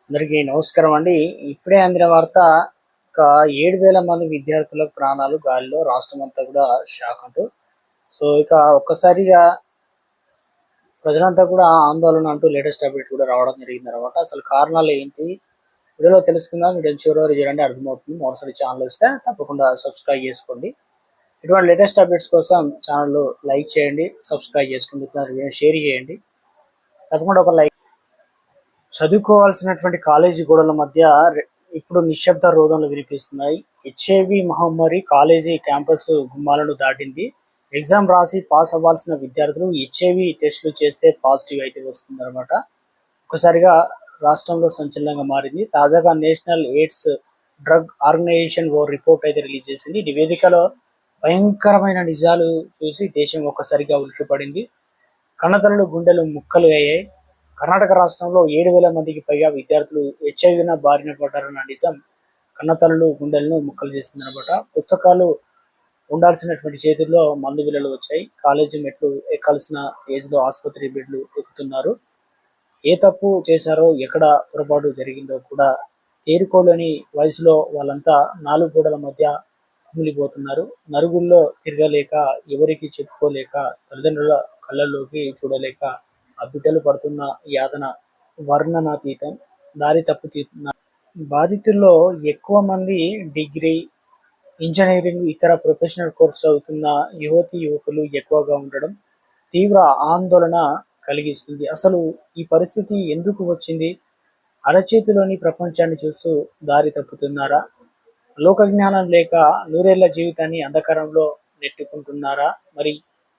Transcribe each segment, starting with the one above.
అందరికీ నమస్కారం అండి. ఇప్పుడే అందిన వార్త ఒక 7,000 మంది విద్యార్థుల ప్రాణాలు గాలిలో రాష్ట్రమంతా కూడా షాక్ అంటూ. ఇక ఒక్కసారిగా ప్రజలంతా కూడా ఆందోళన అంటూ లేటెస్ట్ అప్డేట్ కూడా రావడం జరిగిందనమాట. అసలు కారణాలు ఏంటి? వీడియోలో తెలుసుకుందాం. వీడియోని చివరి వరకు చూడండి, అర్థమవుతుంది. మరోసారి ఛానల్ వస్తే తప్పకుండా సబ్స్క్రైబ్ చేసుకోండి. ఇటువంటి లేటెస్ట్ అప్డేట్స్ కోసం ఛానల్ లైక్ చేయండి, సబ్స్క్రైబ్ చేసుకోండి, షేర్ చేయండి. తప్పకుండా ఒక లైక్. చదువుకోవాల్సినటువంటి కాలేజీ గోడల మధ్య ఇప్పుడు నిశ్శబ్ద రోదనలు వినిపిస్తున్నాయి. హెచ్ఐవి మహమ్మారి కాలేజీ క్యాంపస్ గుమ్మాలను దాటింది. ఎగ్జామ్ రాసి పాస్ అవ్వాల్సిన విద్యార్థులు హెచ్ఐవి టెస్టులు చేస్తే పాజిటివ్ అయితే వస్తుందన్నమాట. ఒకసారిగా రాష్ట్రంలో సంచలనంగా మారింది. తాజాగా నేషనల్ ఎయిడ్స్ డ్రగ్ ఆర్గనైజేషన్ ఓ రిపోర్ట్ అయితే రిలీజ్ చేసింది. నివేదికలో భయంకరమైన నిజాలు చూసి దేశం ఒక్కసారిగా ఉలిక్కిపడింది. కన్నతల్లులు గుండెలు ముక్కలు అయ్యాయి. కర్ణాటక రాష్ట్రంలో 7,000 మందికి పైగా విద్యార్థులు హెచ్ఐవిన బారిన పడ్డారన్న నిజం కన్నతల్లులు గుండెలను ముక్కలు చేసిందనమాట. పుస్తకాలు ఉండాల్సినటువంటి చేతుల్లో మందు బిళ్ళలు వచ్చాయి. కాలేజీ మెట్లు ఎక్కాల్సిన ఏజ్ లో ఆసుపత్రి బెడ్లు ఎక్కుతున్నారు. ఏ తప్పు చేశారో, ఎక్కడ పొరపాటు జరిగిందో కూడా తేరుకోలేని వయసులో వాళ్ళంతా 4 గోడల మధ్య కుమిలిపోతున్నారు. నరుగుల్లో తిరగలేక, ఎవరికి చెప్పుకోలేక, తల్లిదండ్రుల కళ్ళల్లోకి చూడలేక ఆ బిడ్డలు పడుతున్న యాతన వర్ణనాతీతం. దారి తప్పుతున్నారు. బాధితుల్లో ఎక్కువ మంది డిగ్రీ, ఇంజనీరింగ్, ఇతర ప్రొఫెషనల్ కోర్సు చదువుతున్న యువతి యువకులు ఎక్కువగా ఉండడం తీవ్ర ఆందోళన కలిగిస్తుంది. అసలు ఈ పరిస్థితి ఎందుకు వచ్చింది? అరచేతిలోని ప్రపంచాన్ని చూస్తూ దారి తప్పుతున్నారా? లోక జ్ఞానం లేక నూరేళ్ల జీవితాన్ని అంధకారంలో నెట్టుకుంటున్నారా? మరి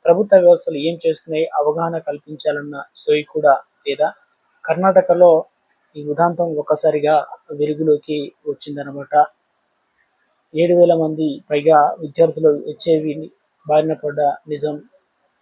ప్రభుత్వ వ్యవస్థలు ఏం చేస్తున్నాయి? అవగాహన కల్పించాలన్న సోయి కూడా లేదా? కర్ణాటకలో ఈ ఉదాంతం ఒక్కసారిగా వెలుగులోకి వచ్చిందనమాట. 7,000 మంది పైగా విద్యార్థులు హెచ్ఐవి బారిన పడ్డ నిజం